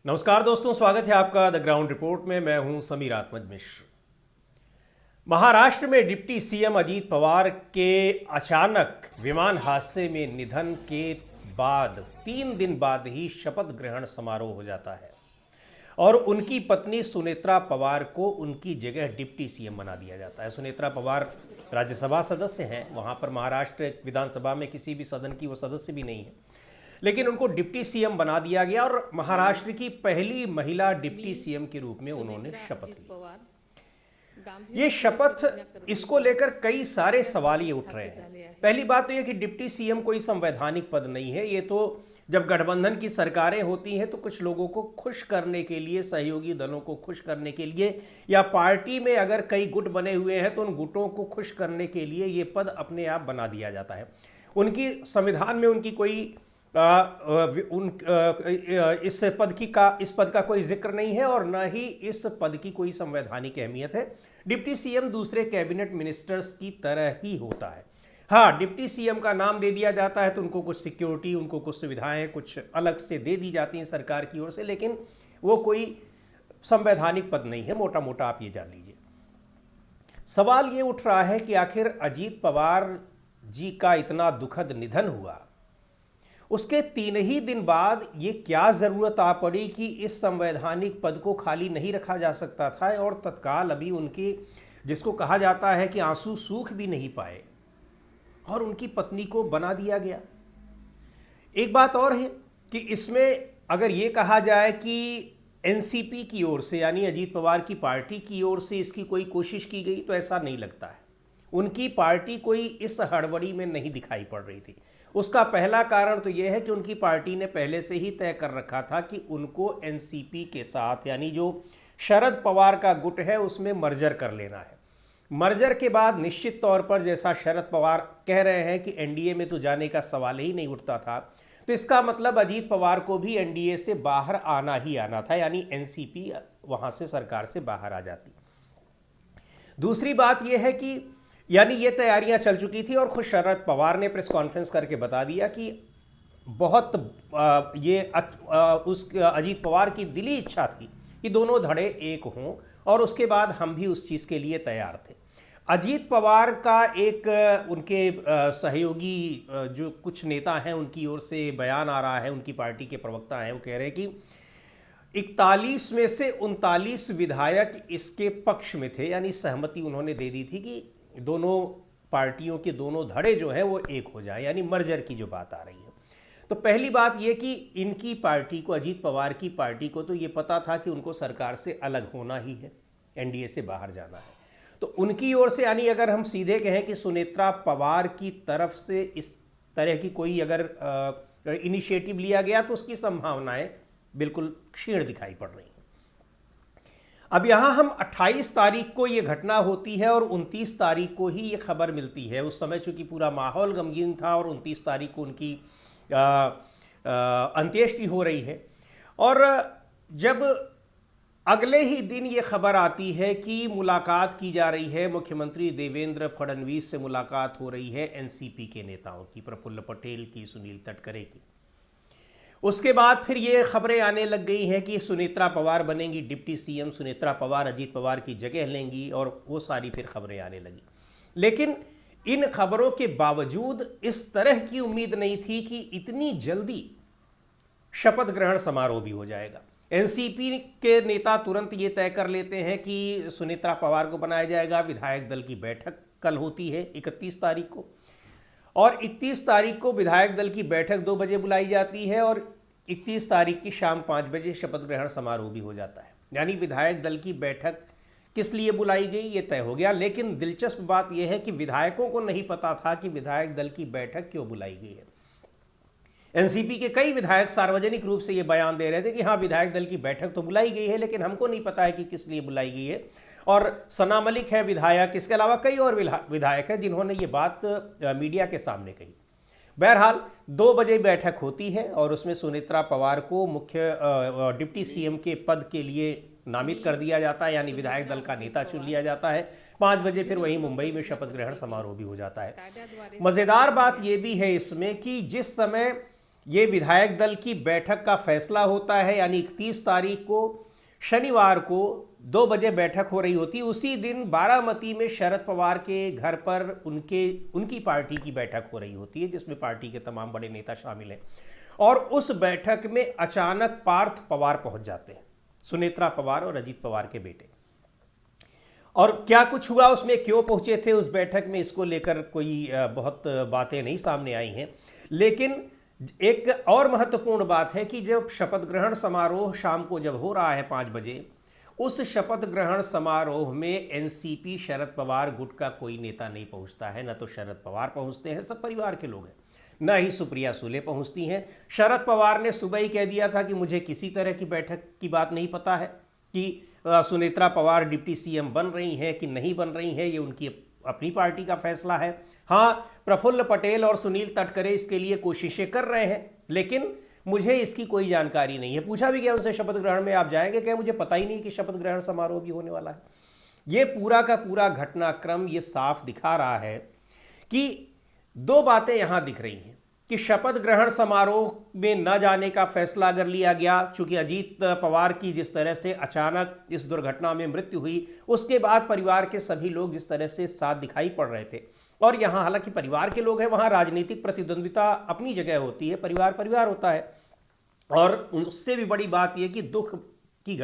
नमस्कार दोस्तों, स्वागत है आपका द ग्राउंड रिपोर्ट में। मैं हूं समीर आत्मज मिश्र। महाराष्ट्र में डिप्टी सीएम अजीत पवार के अचानक विमान हादसे में निधन के बाद 3 दिन बाद ही शपथ ग्रहण समारोह हो जाता है और उनकी पत्नी सुनेत्रा पवार को उनकी जगह डिप्टी सीएम बना दिया जाता है। सुनेत्रा पवार राज्यसभा सदस्य हैं, वहां पर महाराष्ट्र विधानसभा में किसी भी सदन की वो सदस्य भी नहीं है, लेकिन उनको डिप्टी सीएम बना दिया गया और महाराष्ट्र की पहली महिला डिप्टी सीएम के रूप में उन्होंने शपथ ली। ये शपथ, इसको लेकर कई सारे सवाल ये उठ रहे हैं। पहली बात तो ये कि डिप्टी सीएम कोई संवैधानिक पद नहीं है। ये तो जब गठबंधन की सरकारें होती हैं तो कुछ लोगों को खुश करने के लिए, सहयोगी दलों को खुश करने के लिए, या पार्टी में अगर कई गुट बने हुए हैं तो उन गुटों को खुश करने के लिए ये पद अपने आप बना दिया जाता है। उनकी संविधान में उनकी कोई इस पद का कोई जिक्र नहीं है और न ही इस पद की कोई संवैधानिक अहमियत है। डिप्टी सीएम दूसरे कैबिनेट मिनिस्टर्स की तरह ही होता है। हाँ, डिप्टी सीएम का नाम दे दिया जाता है तो उनको कुछ सिक्योरिटी, उनको कुछ सुविधाएं कुछ अलग से दे दी जाती हैं सरकार की ओर से, लेकिन वो कोई संवैधानिक पद नहीं है। मोटा मोटा आप ये जान लीजिए। सवाल ये उठ रहा है कि आखिर अजीत पवार जी का इतना दुखद निधन हुआ, उसके 3 ही दिन बाद ये क्या जरूरत आ पड़ी कि इस संवैधानिक पद को खाली नहीं रखा जा सकता था और तत्काल अभी उनकी, जिसको कहा जाता है कि आंसू सूख भी नहीं पाए, और उनकी पत्नी को बना दिया गया। एक बात और है कि इसमें अगर ये कहा जाए कि एनसीपी की ओर से, यानी अजीत पवार की पार्टी की ओर से इसकी कोई कोशिश की गई, तो ऐसा नहीं लगता है। उनकी पार्टी कोई इस हड़बड़ी में नहीं दिखाई पड़ रही थी। उसका पहला कारण तो यह है कि उनकी पार्टी ने पहले से ही तय कर रखा था कि उनको एनसीपी के साथ, यानी जो शरद पवार का गुट है, उसमें मर्जर कर लेना है। मर्जर के बाद निश्चित तौर पर, जैसा शरद पवार कह रहे हैं कि एनडीए में तो जाने का सवाल ही नहीं उठता था, तो इसका मतलब अजीत पवार को भी एनडीए से बाहर आना ही आना था, यानी एनसीपी वहां से सरकार से बाहर आ जाती। दूसरी बात यह है कि यानी ये तैयारियां चल चुकी थी और खुद शरद पवार ने प्रेस कॉन्फ्रेंस करके बता दिया कि बहुत उस अजीत पवार की दिली इच्छा थी कि दोनों धड़े एक हों, और उसके बाद हम भी उस चीज़ के लिए तैयार थे। अजीत पवार का एक उनके सहयोगी जो कुछ नेता हैं, उनकी ओर से बयान आ रहा है, उनकी पार्टी के प्रवक्ता हैं, वो कह रहे हैं कि 41 में से 39 विधायक इसके पक्ष में थे, यानी सहमति उन्होंने दे दी थी कि दोनों पार्टियों के दोनों धड़े जो है वो एक हो जाए, यानी मर्जर की जो बात आ रही है। तो पहली बात ये कि इनकी पार्टी को, अजीत पवार की पार्टी को, तो ये पता था कि उनको सरकार से अलग होना ही है, एनडीए से बाहर जाना है। तो उनकी ओर से, यानी अगर हम सीधे कहें कि सुनेत्रा पवार की तरफ से इस तरह की कोई अगर इनिशिएटिव लिया गया तो उसकी संभावनाएं बिल्कुल क्षीण दिखाई पड़ रही हैं। अब यहाँ हम 28 तारीख को ये घटना होती है और 29 तारीख को ही ये खबर मिलती है। उस समय चूंकि पूरा माहौल गमगीन था और 29 तारीख को उनकी अंत्येष्टि हो रही है, और जब अगले ही दिन ये खबर आती है कि मुलाकात की जा रही है, मुख्यमंत्री देवेंद्र फडणवीस से मुलाकात हो रही है एनसीपी के नेताओं की, प्रफुल्ल पटेल की, सुनील तटकरे की। उसके बाद फिर ये खबरें आने लग गई हैं कि सुनेत्रा पवार बनेंगी डिप्टी सीएम, सुनेत्रा पवार अजीत पवार की जगह लेंगी, और वो सारी फिर खबरें आने लगी। लेकिन इन खबरों के बावजूद इस तरह की उम्मीद नहीं थी कि इतनी जल्दी शपथ ग्रहण समारोह भी हो जाएगा। एनसीपी के नेता तुरंत ये तय कर लेते हैं कि सुनेत्रा पवार को बनाया जाएगा। विधायक दल की बैठक कल होती है 31 तारीख को, और 31 तारीख को विधायक दल की बैठक 2 बजे बुलाई जाती है और 31 तारीख की शाम 5 बजे शपथ ग्रहण समारोह भी हो जाता है। यानी विधायक दल की बैठक किस लिए बुलाई गई ये तय हो गया। लेकिन दिलचस्प बात यह है कि विधायकों को नहीं पता था कि विधायक दल की बैठक क्यों बुलाई गई है। एनसीपी के कई विधायक सार्वजनिक रूप से ये बयान दे रहे थे कि हाँ, विधायक दल की बैठक तो बुलाई गई है, लेकिन हमको नहीं पता है कि किस लिए बुलाई गई है। और सना मलिक है विधायक, इसके अलावा कई और विधायक हैं जिन्होंने ये बात मीडिया के सामने कही। बहरहाल 2 बजे बैठक होती है और उसमें सुनेत्रा पवार को मुख्य डिप्टी सीएम के पद के लिए नामित कर दिया जाता है, यानी विधायक दल का नेता चुन लिया जाता है। 5 बजे फिर वहीं मुंबई में शपथ ग्रहण समारोह भी हो जाता है। मजेदार बात यह भी है इसमें कि जिस समय ये विधायक दल की बैठक का फैसला होता है, यानी 31 तारीख को शनिवार को 2 बजे बैठक हो रही होती। उसी दिन बारामती में शरद पवार के घर पर उनकी पार्टी की बैठक हो रही होती है, जिसमें पार्टी के तमाम बड़े नेता शामिल हैं। और उस बैठक में अचानक पार्थ पवार पहुंच जाते हैं, सुनेत्रा पवार और अजीत पवार के बेटे। और क्या कुछ हुआ उसमें, क्यों पहुंचे थे उस बैठक में, इसको लेकर कोई बहुत बातें नहीं सामने आई हैं। लेकिन एक और महत्वपूर्ण बात है कि जब शपथ ग्रहण समारोह शाम को जब हो रहा है 5 बजे, उस शपथ ग्रहण समारोह में एनसीपी शरद पवार गुट का कोई नेता नहीं पहुंचता है। न तो शरद पवार पहुंचते हैं, सब परिवार के लोग हैं, न ही सुप्रिया सुले पहुंचती हैं। शरद पवार ने सुबह ही कह दिया था कि मुझे किसी तरह की बैठक की बात नहीं पता है कि सुनेत्रा पवार डिप्टी सीएम बन रही हैं कि नहीं बन रही हैं, ये उनकी अपनी पार्टी का फैसला है। हाँ, प्रफुल्ल पटेल और सुनील तटकरे इसके लिए कोशिशें कर रहे हैं, लेकिन मुझे इसकी कोई जानकारी नहीं है। पूछा भी गया उनसे शपथ ग्रहण में आप जाएंगे क्या, मुझे पता ही नहीं कि शपथ ग्रहण समारोह भी होने वाला है। ये पूरा का पूरा घटनाक्रम ये साफ दिखा रहा है कि 2 बातें यहां दिख रही हैं कि शपथ ग्रहण समारोह में न जाने का फैसला अगर लिया गया, चूंकि अजीत पवार की जिस तरह से अचानक इस दुर्घटना में मृत्यु हुई, उसके बाद परिवार के सभी लोग जिस तरह से साथ दिखाई पड़ रहे थे। और यहाँ हालांकि परिवार के लोग हैं, वहाँ राजनीतिक प्रतिद्वंद्विता अपनी जगह होती है, परिवार परिवार होता है। और उससे भी बड़ी बात यह कि दुख की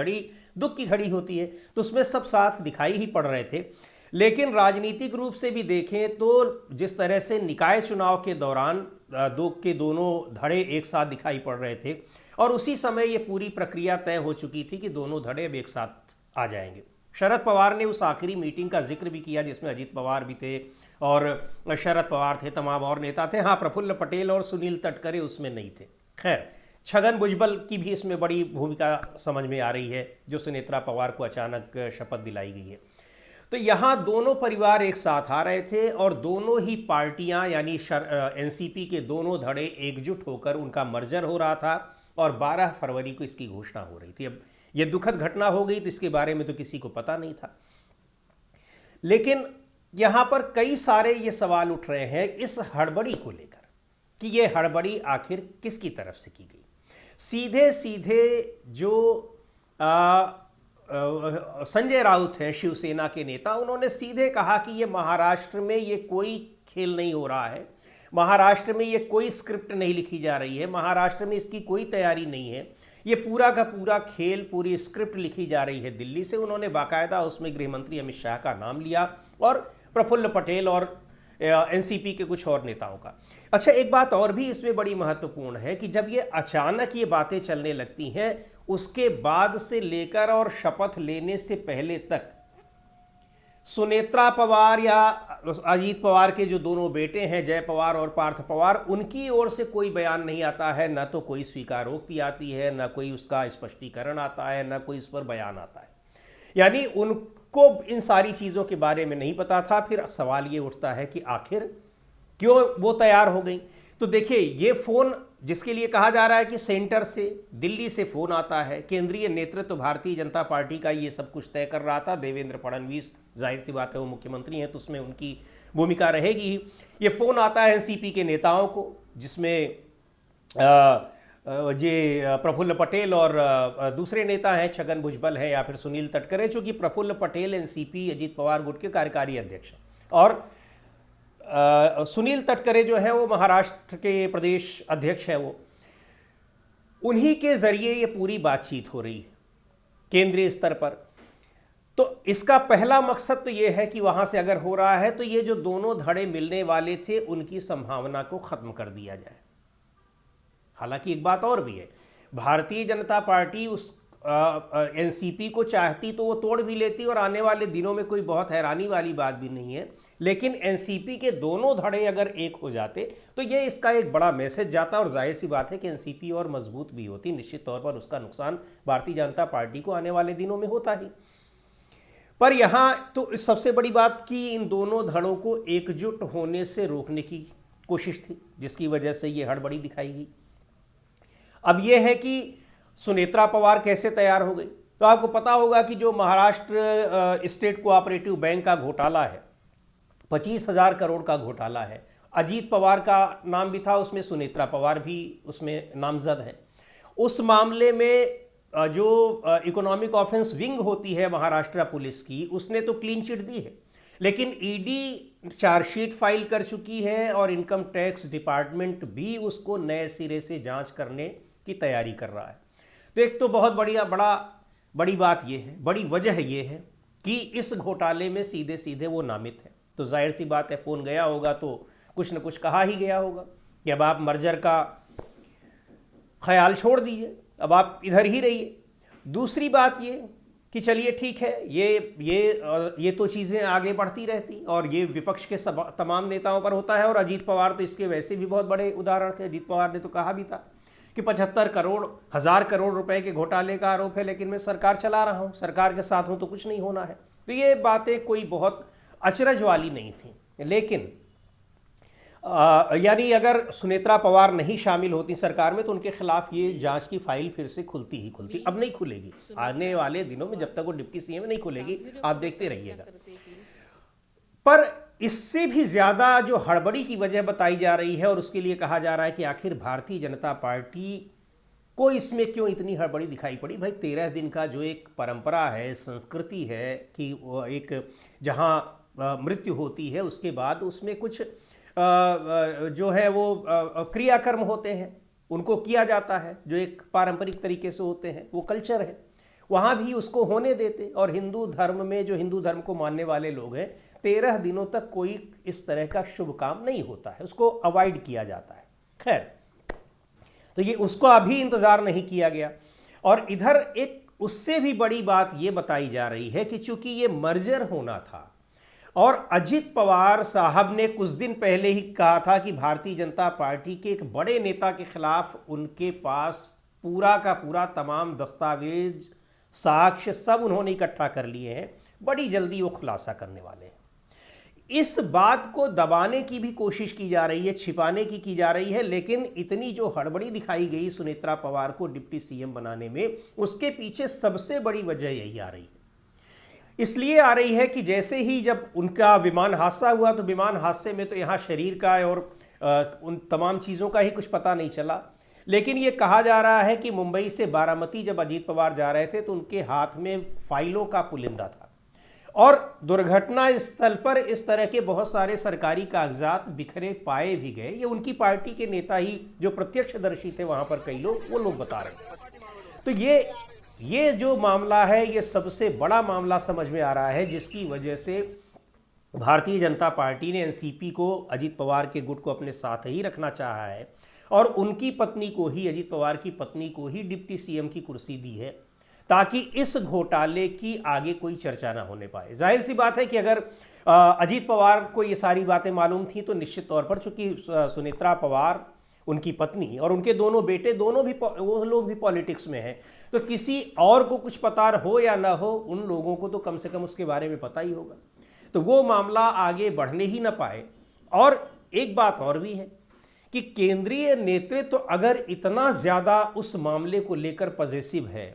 घड़ी होती है, तो उसमें सब साथ दिखाई ही पड़ रहे थे। लेकिन राजनीतिक रूप से भी देखें तो जिस तरह से निकाय चुनाव के दौरान दोनों धड़े एक साथ दिखाई पड़ रहे थे, और उसी समय ये पूरी प्रक्रिया तय हो चुकी थी कि दोनों धड़े अब एक साथ आ जाएंगे। शरद पवार ने उस आखिरी मीटिंग का जिक्र भी किया जिसमें अजीत पवार भी थे और शरद पवार थे, तमाम और नेता थे। हाँ, प्रफुल्ल पटेल और सुनील तटकरे उसमें नहीं थे। खैर, छगन भुजबल की भी इसमें बड़ी भूमिका समझ में आ रही है, जो सुनेत्रा पवार को अचानक शपथ दिलाई गई है। तो यहाँ दोनों परिवार एक साथ आ रहे थे और दोनों ही पार्टियां यानी एनसीपी के दोनों धड़े एकजुट होकर उनका मर्जर हो रहा था और 12 फरवरी को इसकी घोषणा हो रही थी। अब यह दुखद घटना हो गई तो इसके बारे में तो किसी को पता नहीं था, लेकिन यहाँ पर कई सारे ये सवाल उठ रहे हैं इस हड़बड़ी को लेकर कि ये हड़बड़ी आखिर किसकी तरफ से की गई। सीधे सीधे जो संजय राउत हैं शिवसेना के नेता, उन्होंने सीधे कहा कि ये महाराष्ट्र में ये कोई खेल नहीं हो रहा है, महाराष्ट्र में ये कोई स्क्रिप्ट नहीं लिखी जा रही है, महाराष्ट्र में इसकी कोई तैयारी नहीं है, ये पूरा का पूरा खेल, पूरी स्क्रिप्ट लिखी जा रही है दिल्ली से। उन्होंने बाकायदा उसमें गृहमंत्री अमित शाह का नाम लिया और प्रफुल्ल पटेल और एनसीपी के कुछ और नेताओं का। अच्छा, एक बात और भी इसमें बड़ी महत्वपूर्ण है कि जब ये अचानक ये बातें चलने लगती हैं, उसके बाद से लेकर और शपथ लेने से पहले तक सुनेत्रा पवार या अजीत पवार के जो दोनों बेटे हैं जय पवार और पार्थ पवार, उनकी ओर से कोई बयान नहीं आता है, न तो कोई स्वीकारोक्ति आती है, न कोई उसका स्पष्टीकरण आता है, न कोई इस पर बयान आता है। यानी उनको इन सारी चीज़ों के बारे में नहीं पता था। फिर सवाल ये उठता है कि आखिर क्यों वो तैयार हो गई। तो देखिए, ये फ़ोन जिसके लिए कहा जा रहा है कि सेंटर से, दिल्ली से फ़ोन आता है, केंद्रीय नेतृत्व भारतीय जनता पार्टी का ये सब कुछ तय कर रहा था। देवेंद्र फडणवीस, जाहिर सी बात है वो मुख्यमंत्री हैं तो उसमें उनकी भूमिका रहेगी ही। ये फ़ोन आता है एनसीपी के नेताओं को, जिसमें ये प्रफुल्ल पटेल और दूसरे नेता हैं, छगन भुजबल है या फिर सुनील तटकरे, चूँकि प्रफुल्ल पटेल एनसीपी अजीत पवार गुट के कार्यकारी अध्यक्ष हैं और सुनील तटकरे जो है वो महाराष्ट्र के प्रदेश अध्यक्ष है। वो उन्हीं के जरिए ये पूरी बातचीत हो रही है केंद्रीय स्तर पर। तो इसका पहला मकसद तो ये है कि वहां से अगर हो रहा है तो ये जो दोनों धड़े मिलने वाले थे उनकी संभावना को खत्म कर दिया जाए। हालांकि एक बात और भी है, भारतीय जनता पार्टी उस एनसीपी को चाहती तो वो तोड़ भी लेती और आने वाले दिनों में कोई बहुत हैरानी वाली बात भी नहीं है। लेकिन एनसीपी के दोनों धड़े अगर एक हो जाते तो ये इसका एक बड़ा मैसेज जाता और जाहिर सी बात है कि एनसीपी और मजबूत भी होती। निश्चित तौर पर उसका नुकसान भारतीय जनता पार्टी को आने वाले दिनों में होता ही। पर यहाँ तो सबसे बड़ी बात कि इन दोनों धड़ों को एकजुट होने से रोकने की कोशिश थी, जिसकी वजह से ये हड़बड़ी दिखाई गई। अब यह है कि सुनेत्रा पवार कैसे तैयार हो गई। तो आपको पता होगा कि जो महाराष्ट्र स्टेट कोऑपरेटिव बैंक का घोटाला है, 25,000 करोड़ का घोटाला है, अजीत पवार का नाम भी था उसमें, सुनेत्रा पवार भी उसमें नामजद है। उस मामले में जो इकोनॉमिक ऑफेंस विंग होती है महाराष्ट्र पुलिस की, उसने तो क्लीन चिट दी है, लेकिन ईडी चार्जशीट फाइल कर चुकी है और इनकम टैक्स डिपार्टमेंट भी उसको नए सिरे से जांच करने की तैयारी कर रहा है। तो एक तो बहुत बड़ी बात यह है, बड़ी वजह यह है कि इस घोटाले में सीधे सीधे वो नामित है। तो जाहिर सी बात है, फ़ोन गया होगा तो कुछ न कुछ कहा ही गया होगा कि अब आप मर्जर का ख्याल छोड़ दीजिए, अब आप इधर ही रहिए। दूसरी बात ये कि चलिए ठीक है, ये तो चीज़ें आगे बढ़ती रहती और ये विपक्ष के तमाम नेताओं पर होता है, और अजीत पवार तो इसके वैसे भी बहुत बड़े उदाहरण थे। अजीत पवार ने तो कहा भी था कि 75,000 करोड़ रुपए के घोटाले का आरोप है, लेकिन मैं सरकार चला रहा हूँ, सरकार के साथ हूँ तो कुछ नहीं होना है। तो ये बातें कोई बहुत अचरज वाली नहीं थी। लेकिन यानी अगर सुनेत्रा पवार नहीं शामिल होती सरकार में तो उनके खिलाफ ये जांच की फाइल फिर से खुलती ही खुलती। अब नहीं खुलेगी, आने वाले दिनों में जब तक वो डिप्टी सीएम नहीं खुलेगी, आप देखते रहिएगा। पर इससे भी ज्यादा जो हड़बड़ी की वजह बताई जा रही है और उसके लिए कहा जा रहा है कि आखिर भारतीय जनता पार्टी को इसमें क्यों इतनी हड़बड़ी दिखाई पड़ी। भाई 13 दिन का जो एक परंपरा है, संस्कृति है कि एक जहां मृत्यु होती है उसके बाद उसमें कुछ जो है वो क्रियाकर्म होते हैं, उनको किया जाता है जो एक पारंपरिक तरीके से होते हैं, वो कल्चर है, वहाँ भी उसको होने देते। और हिंदू धर्म में जो हिंदू धर्म को मानने वाले लोग हैं, 13 दिनों तक कोई इस तरह का शुभ काम नहीं होता है, उसको अवॉइड किया जाता है। खैर, तो ये उसको अभी इंतज़ार नहीं किया गया। और इधर एक उससे भी बड़ी बात ये बताई जा रही है कि चूंकि ये मर्जर होना था और अजित पवार साहब ने कुछ दिन पहले ही कहा था कि भारतीय जनता पार्टी के एक बड़े नेता के खिलाफ उनके पास पूरा का पूरा तमाम दस्तावेज, साक्ष्य सब उन्होंने इकट्ठा कर लिए हैं, बड़ी जल्दी वो खुलासा करने वाले हैं। इस बात को दबाने की भी कोशिश की जा रही है, छिपाने की जा रही है, लेकिन इतनी जो हड़बड़ी दिखाई गई सुनेत्रा पवार को डिप्टी सीएम बनाने में, उसके पीछे सबसे बड़ी वजह यही आ रही है। इसलिए आ रही है कि जैसे ही जब उनका विमान हादसा हुआ तो विमान हादसे में तो यहाँ शरीर का और उन तमाम चीज़ों का ही कुछ पता नहीं चला, लेकिन ये कहा जा रहा है कि मुंबई से बारामती जब अजीत पवार जा रहे थे तो उनके हाथ में फाइलों का पुलिंदा था और दुर्घटना स्थल पर इस तरह के बहुत सारे सरकारी कागजात बिखरे पाए भी गए। ये उनकी पार्टी के नेता ही जो प्रत्यक्षदर्शी थे वहाँ पर कई लोग, वो लोग बता रहे हैं। तो ये जो मामला है, ये सबसे बड़ा मामला समझ में आ रहा है, जिसकी वजह से भारतीय जनता पार्टी ने एनसीपी को, अजीत पवार के गुट को अपने साथ ही रखना चाहा है और उनकी पत्नी को ही, अजीत पवार की पत्नी को ही डिप्टी सीएम की कुर्सी दी है ताकि इस घोटाले की आगे कोई चर्चा ना होने पाए। जाहिर सी बात है कि अगर अजीत पवार को ये सारी बातें मालूम थी तो निश्चित तौर पर, चूंकि सुनेत्रा पवार, उनकी पत्नी और उनके दोनों बेटे, दोनों भी वो लोग भी पॉलिटिक्स में हैं, तो किसी और को कुछ पता हो या ना हो, उन लोगों को तो कम से कम उसके बारे में पता ही होगा, तो वो मामला आगे बढ़ने ही ना पाए। और एक बात और भी है कि केंद्रीय नेतृत्व अगर इतना ज्यादा उस मामले को लेकर पॉजिटिव है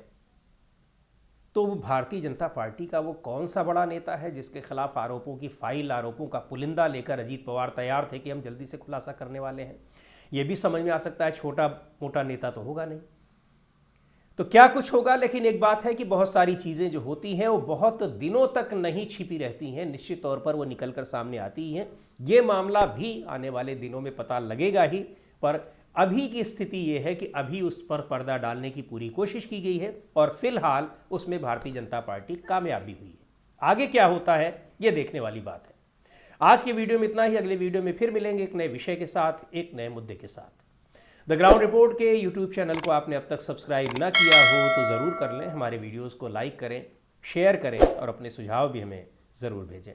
तो भारतीय जनता पार्टी का वो कौन सा बड़ा नेता है जिसके खिलाफ आरोपों की फाइल, आरोपों का पुलिंदा लेकर अजीत पवार तैयार थे कि हम जल्दी से खुलासा करने वाले हैं। ये भी समझ में आ सकता है, छोटा मोटा नेता तो होगा नहीं, तो क्या कुछ होगा। लेकिन एक बात है कि बहुत सारी चीज़ें जो होती हैं वो बहुत दिनों तक नहीं छिपी रहती हैं, निश्चित तौर पर वो निकल कर सामने आती ही हैं। ये मामला भी आने वाले दिनों में पता लगेगा ही, पर अभी की स्थिति ये है कि अभी उस पर पर्दा डालने की पूरी कोशिश की गई है और फिलहाल उसमें भारतीय जनता पार्टी कामयाब भी हुई है। आगे क्या होता है ये देखने वाली बात है। आज के वीडियो में इतना ही, अगले वीडियो में फिर मिलेंगे एक नए विषय के साथ, एक नए मुद्दे के साथ। द ग्राउंड रिपोर्ट के यूट्यूब चैनल को आपने अब तक सब्सक्राइब ना किया हो तो ज़रूर कर लें, हमारे वीडियोज़ को लाइक करें, शेयर करें और अपने सुझाव भी हमें ज़रूर भेजें।